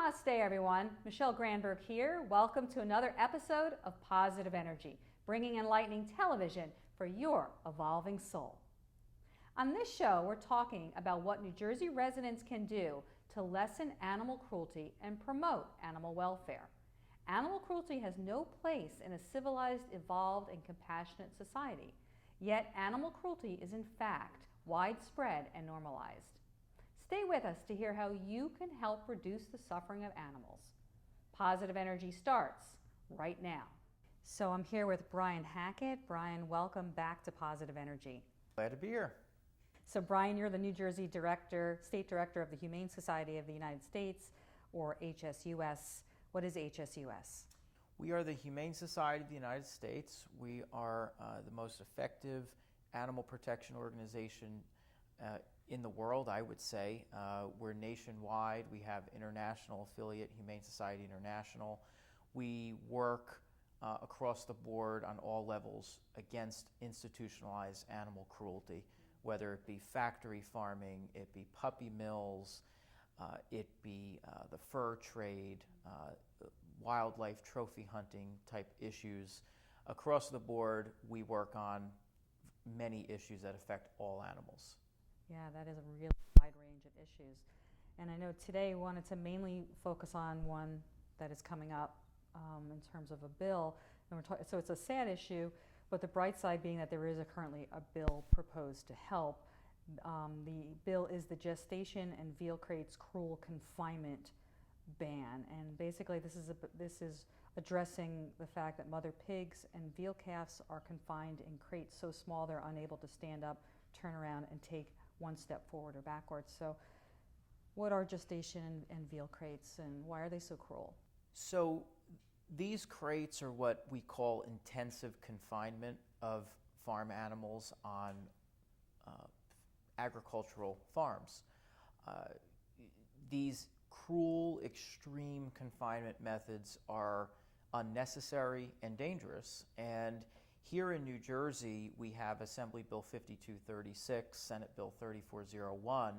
Namaste, everyone. Michele Granberg here. Welcome to another episode of Positive Energy, bringing enlightening television for your evolving soul. On this show, we're talking about what New Jersey residents can do to lessen animal cruelty and promote animal welfare. Animal cruelty has no place in a civilized, evolved, and compassionate society. Yet animal cruelty is in fact widespread and normalized. Stay with us to hear how you can help reduce the suffering of animals. Positive Energy starts right now. So I'm here with Brian Hackett. Brian, welcome back to Positive Energy. Glad to be here. So Brian, you're the New Jersey State Director of the Humane Society of the United States, or HSUS. What is HSUS? We are the Humane Society of the United States. We are the most effective animal protection organization in the world, I would say. We're nationwide. We have international affiliate, Humane Society International. We work across the board on all levels against institutionalized animal cruelty, whether it be factory farming, it be puppy mills, it be the fur trade, wildlife trophy hunting type issues. Across the board, we work on many issues that affect all animals. Yeah, that is a really wide range of issues. And I know today we wanted to mainly focus on one that is coming up in terms of a bill. And so it's a sad issue, but the bright side being that there is currently a bill proposed to help. The bill is the Gestation and Veal Crates Cruel Confinement Ban. And basically this is addressing the fact that mother pigs and veal calves are confined in crates so small they're unable to stand up, turn around, and take one step forward or backwards. So what are gestation and veal crates, and why are they so cruel? So these crates are what we call intensive confinement of farm animals on agricultural farms. These cruel, extreme confinement methods are unnecessary and dangerous. And here in New Jersey, we have Assembly Bill 5236, Senate Bill 3401,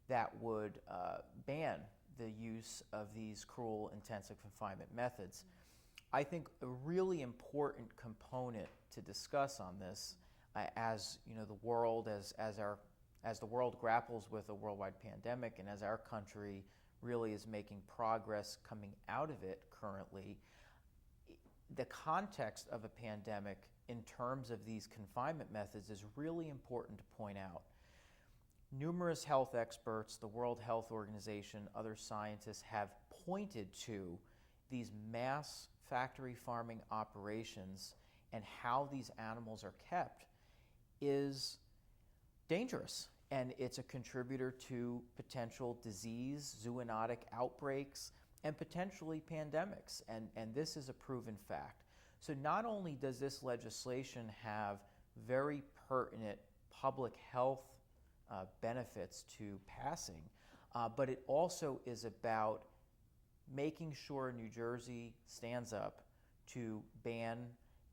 that would ban the use of these cruel, intensive confinement methods. I think a really important component to discuss on this, as you know, the world as the world grapples with a worldwide pandemic, and as our country really is making progress coming out of it currently, the context of a pandemic in terms of these confinement methods is really important to point out. Numerous health experts, the World Health Organization, other scientists have pointed to these mass factory farming operations, and how these animals are kept is dangerous. And it's a contributor to potential disease, zoonotic outbreaks, and potentially pandemics. And this is a proven fact. So not only does this legislation have very pertinent public health benefits to passing, but it also is about making sure New Jersey stands up to ban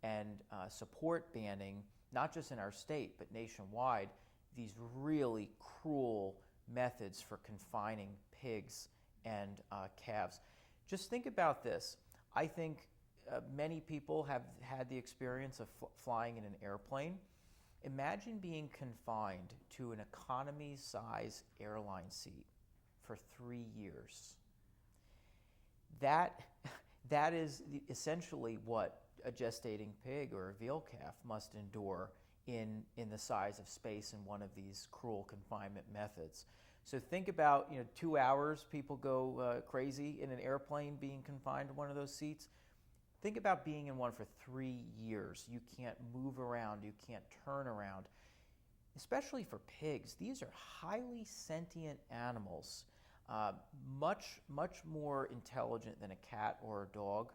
and support banning, not just in our state, but nationwide, these really cruel methods for confining pigs and calves. Just think about this. I think many people have had the experience of flying in an airplane. Imagine being confined to an economy-size airline seat for 3 years. That is essentially what a gestating pig or a veal calf must endure in the size of space in one of these cruel confinement methods. So think about 2 hours, people go crazy in an airplane being confined to one of those seats. Think about being in one for 3 years. You can't move around, you can't turn around. Especially for pigs, these are highly sentient animals, much more intelligent than a cat or a dog,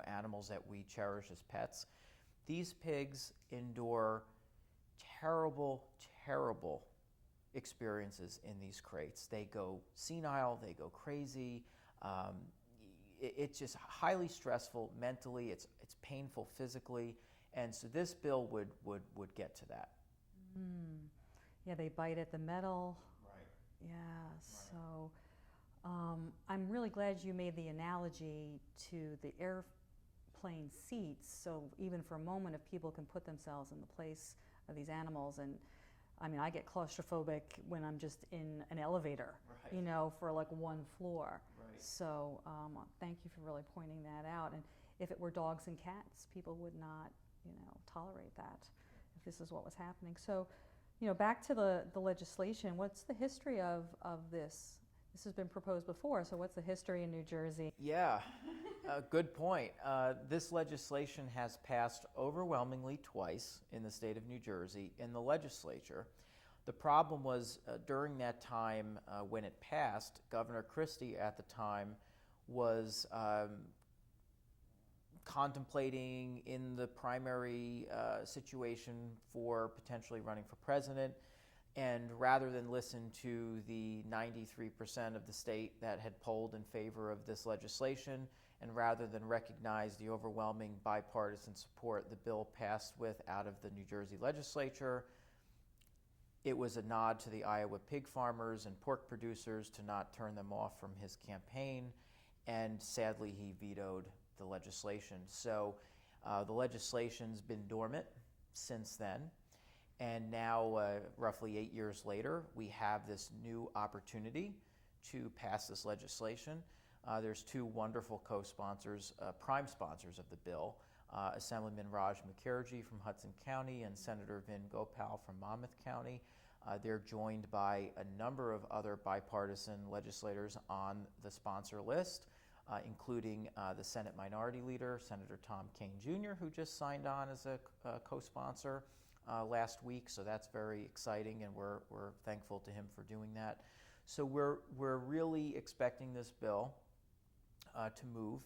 animals that we cherish as pets. These pigs endure terrible experiences in these crates. They go senile, they go crazy. It's just highly stressful mentally, it's painful physically, and so this bill would get to that. Yeah, they bite at the metal. Right. Yeah, so I'm really really glad you made the analogy to the airplane seats, so even for a moment, if people can put themselves in the place of these animals. And I mean, I get claustrophobic when I'm just in an elevator, Right. you know, for like one floor. Right. So thank you for really pointing that out. And if it were dogs and cats, people would not, you know, tolerate that if this is what was happening. So, you know, back to the legislation, what's the history of this? This has been proposed before, so what's the history in New Jersey? Yeah, good point. This legislation has passed overwhelmingly twice in the state of New Jersey in the legislature. The problem was during that time when it passed, Governor Christie at the time was contemplating in the primary situation for potentially running for president. And rather than listen to the 93% of the state that had polled in favor of this legislation, and rather than recognize the overwhelming bipartisan support the bill passed with out of the New Jersey legislature, it was a nod to the Iowa pig farmers and pork producers to not turn them off from his campaign, and sadly he vetoed the legislation. So the legislation's been dormant since then. And now, roughly 8 years later, we have this new opportunity to pass this legislation. There's two wonderful co-sponsors, prime sponsors of the bill, Assemblyman Raj Mukherjee from Hudson County and Senator Vin Gopal from Monmouth County. They're joined by a number of other bipartisan legislators on the sponsor list, including the Senate Minority Leader, Senator Tom Kane Jr., who just signed on as a co-sponsor last week, so that's very exciting, and we're thankful to him for doing that. So we're really expecting this bill to move.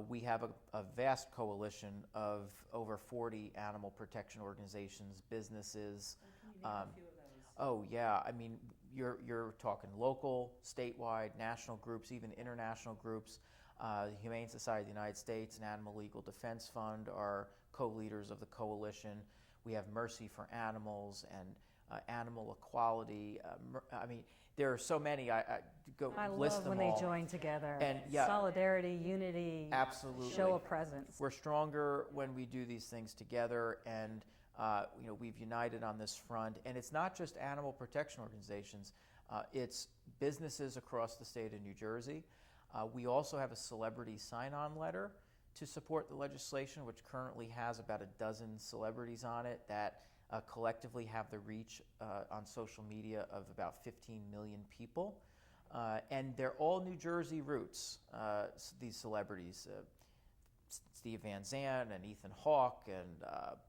We have a vast coalition of over 40 animal protection organizations, businesses. Can you name a few of those? Oh yeah, I mean you're talking local, statewide, national groups, even international groups. The Humane Society of the United States and Animal Legal Defense Fund are co-leaders of the coalition. We have Mercy for Animals and Animal Equality. I mean, there are so many. I list them all. I love when they join together. And yeah, solidarity, unity, absolutely. show a presence. We're stronger when we do these things together, and you know, we've united on this front. And it's not just animal protection organizations. It's businesses across the state of New Jersey. We also have a celebrity sign-on letter to support the legislation, which currently has about a dozen celebrities on it that collectively have the reach on social media of about 15 million people. And they're all New Jersey roots, these celebrities. Steve Van Zandt and Ethan Hawke and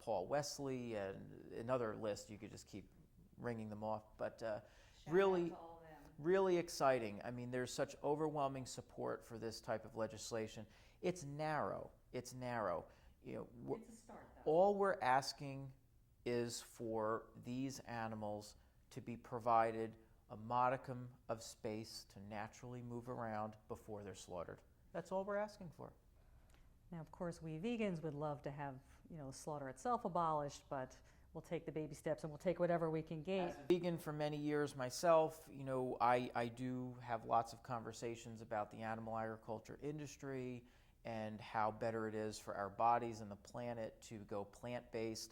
Paul Wesley and another list. You could just keep ringing them off. But really exciting. I mean, there's such overwhelming support for this type of legislation. It's narrow. It's narrow. You know, It's a start, though. all we're asking is for these animals to be provided a modicum of space to naturally move around before they're slaughtered. That's all we're asking for. Now, of course, we vegans would love to have, you know, slaughter itself abolished, but we'll take the baby steps and we'll take whatever we can gain. As a vegan for many years myself, you know, I do have lots of conversations about the animal agriculture industry and how better it is for our bodies and the planet to go plant-based.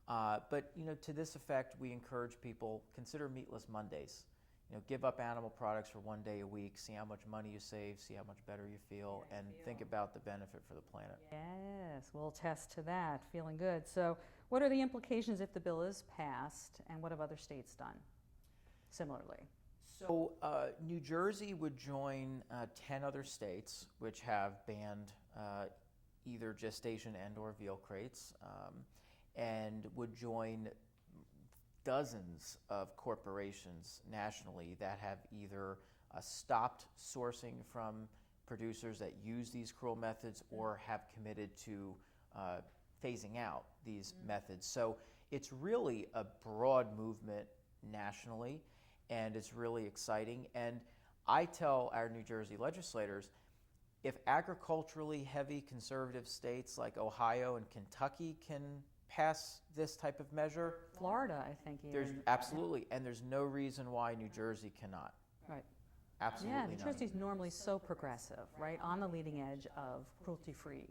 But, you know, to this effect, we encourage people, consider Meatless Mondays. You know, give up animal products for one day a week, see how much money you save, see how much better you feel, and think about the benefit for the planet. Yes, we'll attest to that, feeling good. So what are the implications if the bill is passed, and what have other states done similarly? So New Jersey would join 10 other states which have banned either gestation and or veal crates, and would join dozens of corporations nationally that have either stopped sourcing from producers that use these cruel methods or have committed to phasing out these methods. So it's really a broad movement nationally, and it's really exciting. And I tell our New Jersey legislators, if agriculturally heavy conservative states like Ohio and Kentucky can pass this type of measure, Florida, I think. there's absolutely, and there's no reason why New Jersey cannot. Right. Absolutely Yeah, New none. Jersey's normally so progressive, right? On the leading edge of cruelty-free,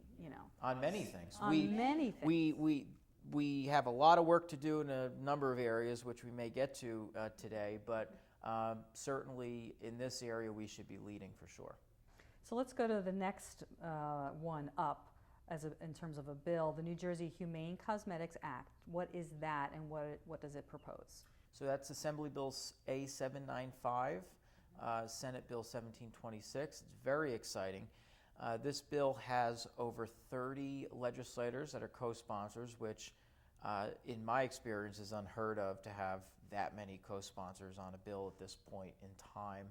On many things. on many things. We have a lot of work to do in a number of areas, which we may get to today, but certainly in this area we should be leading for sure. So let's go to the next one up in terms of a bill, the New Jersey Humane Cosmetics Act. What is that, and what does it propose? So that's Assembly Bill A795, Senate Bill 1726. It's very exciting. This bill has over 30 legislators that are co-sponsors, which in my experience is unheard of to have that many co-sponsors on a bill at this point in time,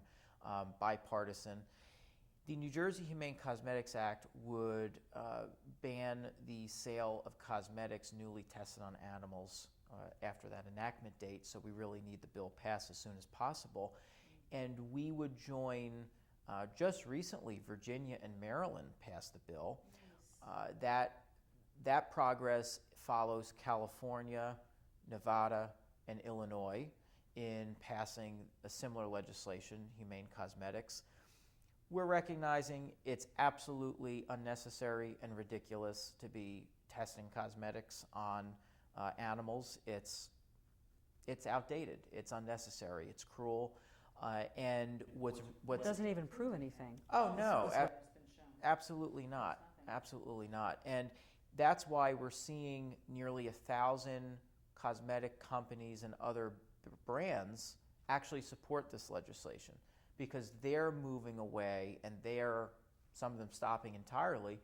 bipartisan. The New Jersey Humane Cosmetics Act would ban the sale of cosmetics newly tested on animals after that enactment date, so we really need the bill passed as soon as possible. And we would join, just recently, Virginia and Maryland passed the bill. That progress follows California, Nevada, and Illinois in passing a similar legislation, humane cosmetics. We're recognizing it's absolutely unnecessary and ridiculous to be testing cosmetics on animals. It's outdated. It's unnecessary. It's cruel. And what's It doesn't even prove anything. Oh no, Absolutely not. absolutely not. And that's why we're seeing nearly 1,000 cosmetic companies and other brands actually support this legislation, because they're moving away, and some of them stopping entirely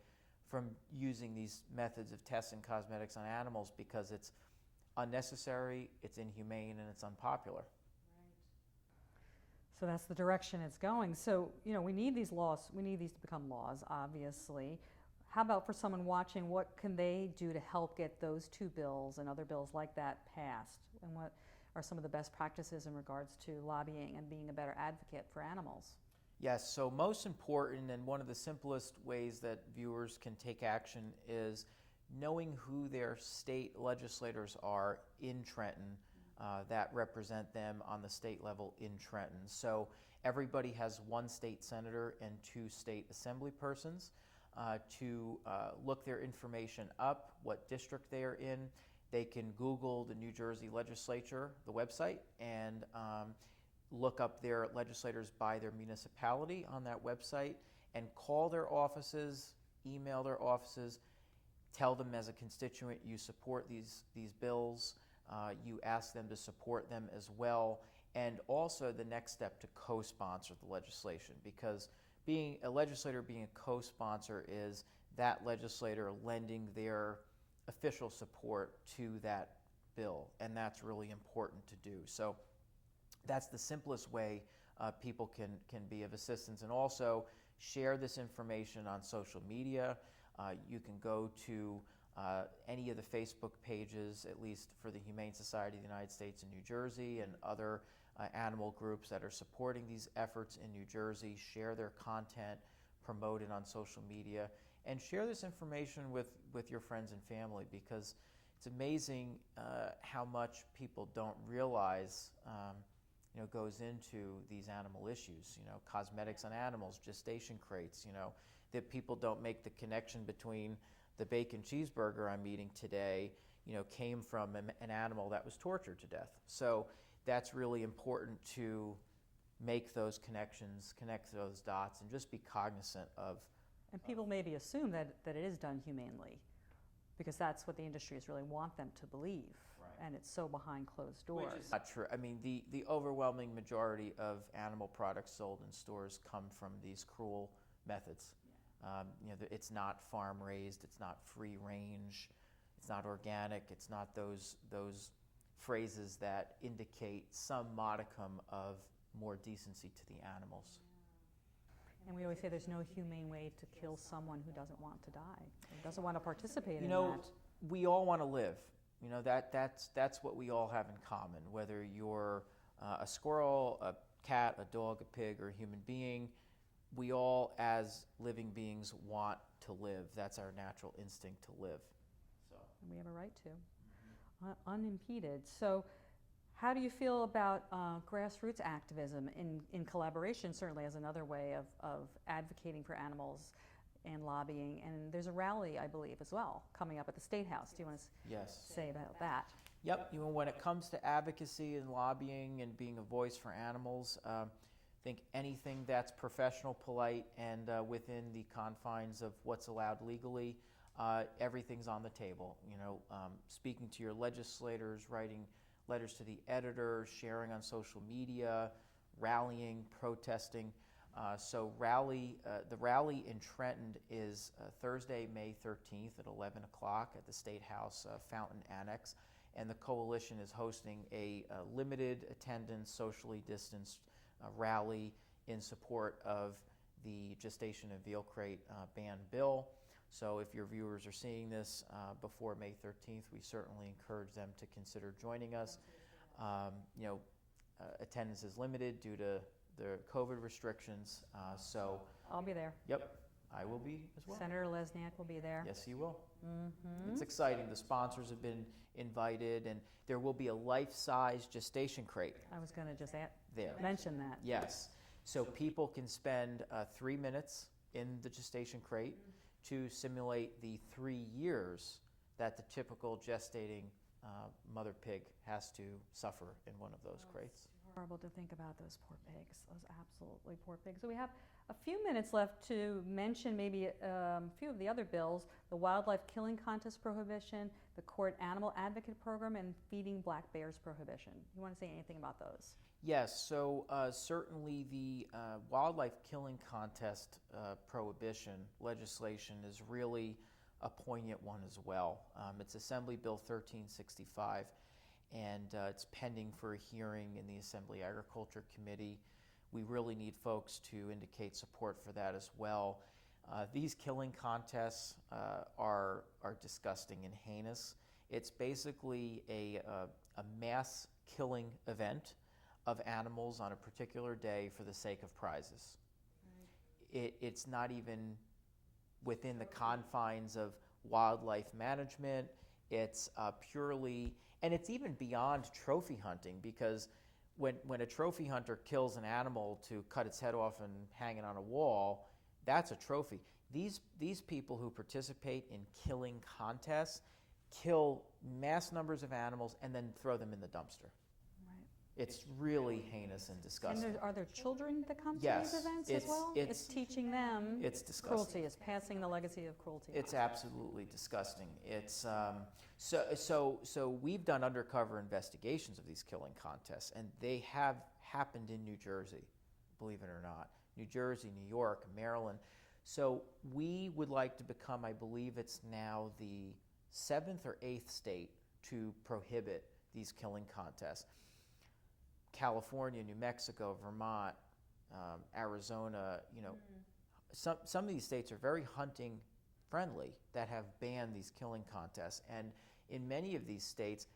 from using these methods of testing cosmetics on animals because it's unnecessary, it's inhumane, and it's unpopular. So that's the direction it's going. So, we need these laws. We need these to become laws, obviously. How about for someone watching, what can they do to help get those two bills and other bills like that passed? And what are some of the best practices in regards to lobbying and being a better advocate for animals? Yes, so most important, and one of the simplest ways that viewers can take action is knowing who their state legislators are in Trenton that represent them on the state level in Trenton. So everybody has one state senator and two state assembly persons to look their information up, what district they are in. They can Google the New Jersey legislature, the website, and look up their legislators by their municipality on that website and call their offices, email their offices, tell them as a constituent you support these bills, you ask them to support them as well, and also the next step to co-sponsor the legislation, because being a legislator, being a co-sponsor is that legislator lending their official support to that bill, and that's really important to do. So that's the simplest way people can be of assistance, and also share this information on social media. You can go to any of the Facebook pages, at least for the Humane Society of the United States in New Jersey and other animal groups that are supporting these efforts in New Jersey. Share their content, promote it on social media, and share this information with your friends and family, because it's amazing how much people don't realize goes into these animal issues. Cosmetics on animals, gestation crates, that people don't make the connection between the bacon cheeseburger I'm eating today, came from an animal that was tortured to death. So that's really important to make those connections, connect those dots, and just be cognizant of. And people maybe assume that it is done humanely, because that's what the industries really want them to believe. Right. And it's so behind closed doors. Which is not true. I mean, the overwhelming majority of animal products sold in stores come from these cruel methods. It's not farm raised, it's not free range, it's not organic, it's not those phrases that indicate some modicum of more decency to the animals. And we always say there's no humane way to kill someone who doesn't want to die, or doesn't want to participate in that. We all want to live. That's what we all have in common, whether you're a squirrel, a cat, a dog, a pig, or a human being. We all, as living beings, want to live. That's our natural instinct to live. And we have a right to, unimpeded. So How do you feel about grassroots activism in collaboration, certainly as another way of advocating for animals and lobbying? And there's a rally, I believe, as well, coming up at the State House. Do you want to say about that? Yep. When it comes to advocacy and lobbying and being a voice for animals, I think anything that's professional, polite, and within the confines of what's allowed legally, everything's on the table. Speaking to your legislators, writing letters to the editors, sharing on social media, rallying, protesting. The rally in Trenton is Thursday, May 13th at 11 o'clock at the State House Fountain Annex. And the coalition is hosting a limited attendance, socially distanced rally in support of the Gestation and Veal Crate ban bill. So if your viewers are seeing this before May 13th, we certainly encourage them to consider joining us. Attendance is limited due to the COVID restrictions. So I'll be there. Yep, I will be as well. Senator Lesniak will be there. Yes, you will. Mm-hmm. It's exciting. The sponsors have been invited, and there will be a life-size gestation crate. I was going to just mention that. Yes. So people can spend 3 minutes in the gestation crate to simulate the 3 years that the typical gestating mother pig has to suffer in one of those crates. It's horrible to think about those poor pigs, those absolutely poor pigs. So we have a few minutes left to mention maybe a few of the other bills: the wildlife killing contest prohibition, the court animal advocate program, and feeding black bears prohibition. You want to say anything about those? Yes, so certainly the wildlife killing contest prohibition legislation is really a poignant one as well. It's Assembly Bill 1365, and it's pending for a hearing in the Assembly Agriculture Committee. We really need folks to indicate support for that as well. These killing contests are disgusting and heinous. It's basically a mass killing event of animals on a particular day for the sake of prizes. Right. It's not even within the confines of wildlife management. It's purely, and it's even beyond trophy hunting, because when a trophy hunter kills an animal to cut its head off and hang it on a wall, that's a trophy. These people who participate in killing contests kill mass numbers of animals and then throw them in the dumpster. It's really heinous and disgusting. And are there children that come to Yes, these events as well? It's teaching them it's disgusting. Cruelty. It's passing the legacy of cruelty. It's absolutely disgusting. It's so we've done undercover investigations of these killing contests, and they have happened in New Jersey, believe it or not. New Jersey, New York, Maryland. So we would like to become, I believe it's now the 7th or 8th state to prohibit these killing contests. California, New Mexico, Vermont, Arizona, some of these states are very hunting friendly that have banned these killing contests. And in many of these states,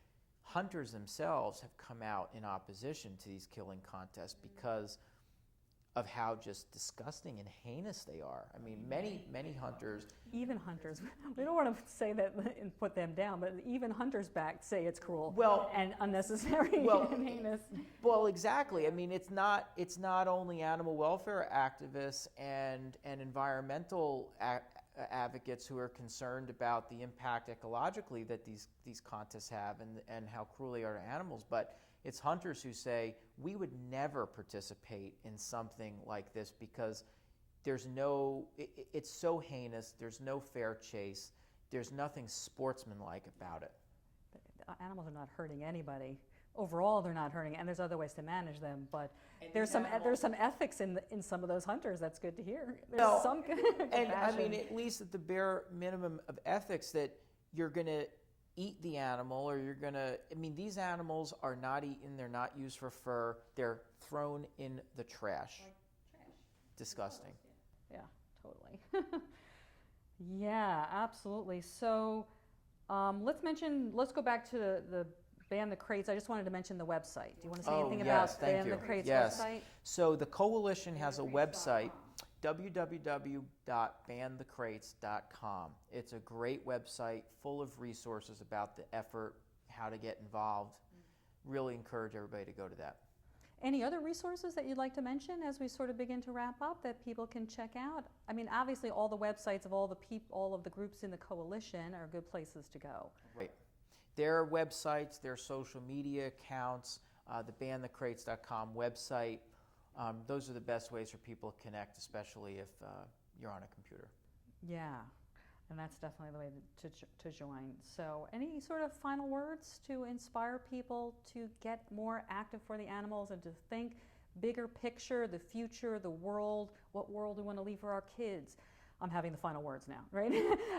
hunters themselves have come out in opposition to these killing contests because of how just disgusting and heinous they are. I mean, many hunters... Even hunters. We don't want to say that and put them down, but even hunters back say it's cruel and unnecessary and heinous. Well, exactly. I mean, it's not only animal welfare activists and environmental advocates who are concerned about the impact ecologically that these contests have and how cruel they are to animals, but it's hunters who say, we would never participate in something like this because it's so heinous, there's no fair chase, there's nothing sportsmanlike about it. The animals are not hurting anybody. Overall, they're not hurting, and there's other ways to manage them, but there's some ethics in some of those hunters. That's good to hear. There's some and I mean, at least at the bare minimum of ethics, that you're going to eat the animal, or you're going to, I mean, these animals are not eaten, they're not used for fur, they're thrown in the trash. Like trash. Disgusting. Yeah, totally. Yeah, absolutely. So let's go back to the Ban the Crates. I just wanted to mention the website. Do you want to say anything about Ban the Crates website? So the coalition has a website, www.banthecrates.com. It's a great website full of resources about the effort, how to get involved. really encourage everybody to go to that. Any other resources that you'd like to mention as we sort of begin to wrap up that people can check out? I mean, obviously all the websites of all of the groups in the coalition are good places to go. Right. Their websites, their social media accounts, the banthecrates.com website, those are the best ways for people to connect, especially if you're on a computer. Yeah, and that's definitely the way to join. So any sort of final words to inspire people to get more active for the animals and to think bigger picture, the future, the world, what world we want to leave for our kids? I'm having the final words now, right?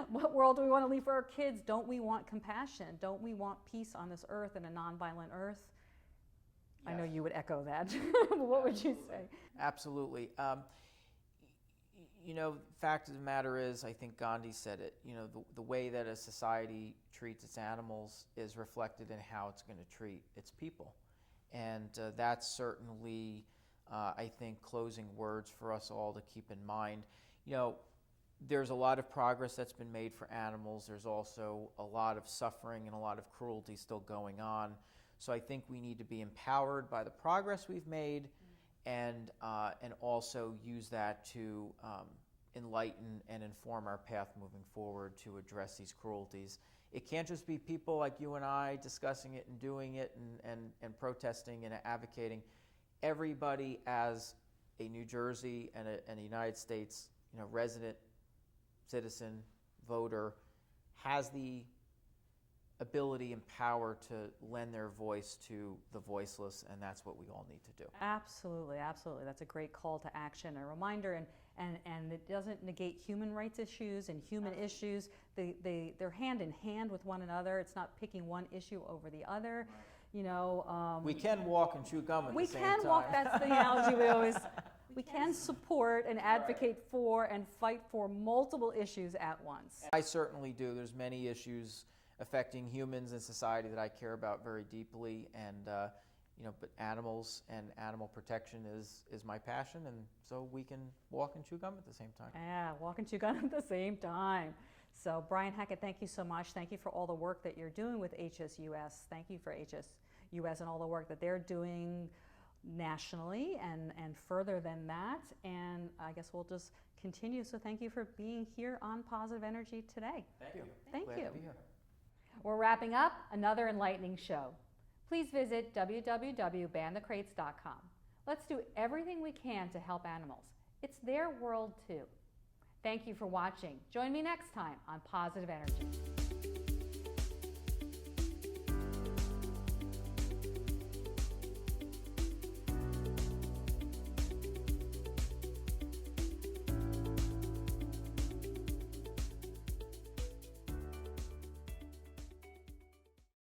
What world do we want to leave for our kids? Don't we want compassion? Don't we want peace on this earth and a nonviolent earth? Yes. I know you would echo that. What would you say? Absolutely. You know, fact of the matter is, I think Gandhi said it, you know, the way that a society treats its animals is reflected in how it's going to treat its people. And that's certainly, I think, closing words for us all to keep in mind. You know, there's a lot of progress that's been made for animals. There's also a lot of suffering and a lot of cruelty still going on. So I think we need to be empowered by the progress we've made, and also use that to enlighten and inform our path moving forward to address these cruelties. It can't just be people like you and I discussing it and doing it and protesting and advocating. Everybody, as a New Jersey and a United States, you know, resident, citizen, voter, has the ability and power to lend their voice to the voiceless, and that's what we all need to do. Absolutely, absolutely. That's a great call to action, a reminder, and it doesn't negate human rights issues and human issues. They're hand in hand with one another. It's not picking one issue over the other. You know, we can walk and chew gum at the same time. We can walk. That's the analogy we always. We can support and advocate for and fight for multiple issues at once. I certainly do. There's many issues affecting humans and society that I care about very deeply, and you know, but animals and animal protection is my passion, and so we can walk and chew gum at the same time. Yeah, walk and chew gum at the same time. So Brian Hackett, thank you so much. Thank you for all the work that you're doing with HSUS. Thank you for HSUS and all the work that they're doing nationally and further than that. And I guess we'll just continue. So thank you for being here on Positive Energy today. Thank you. Thank Glad you. to be here. We're wrapping up another enlightening show. Please visit www.banthecrates.com. Let's do everything we can to help animals. It's their world too. Thank you for watching. Join me next time on Positive Energy.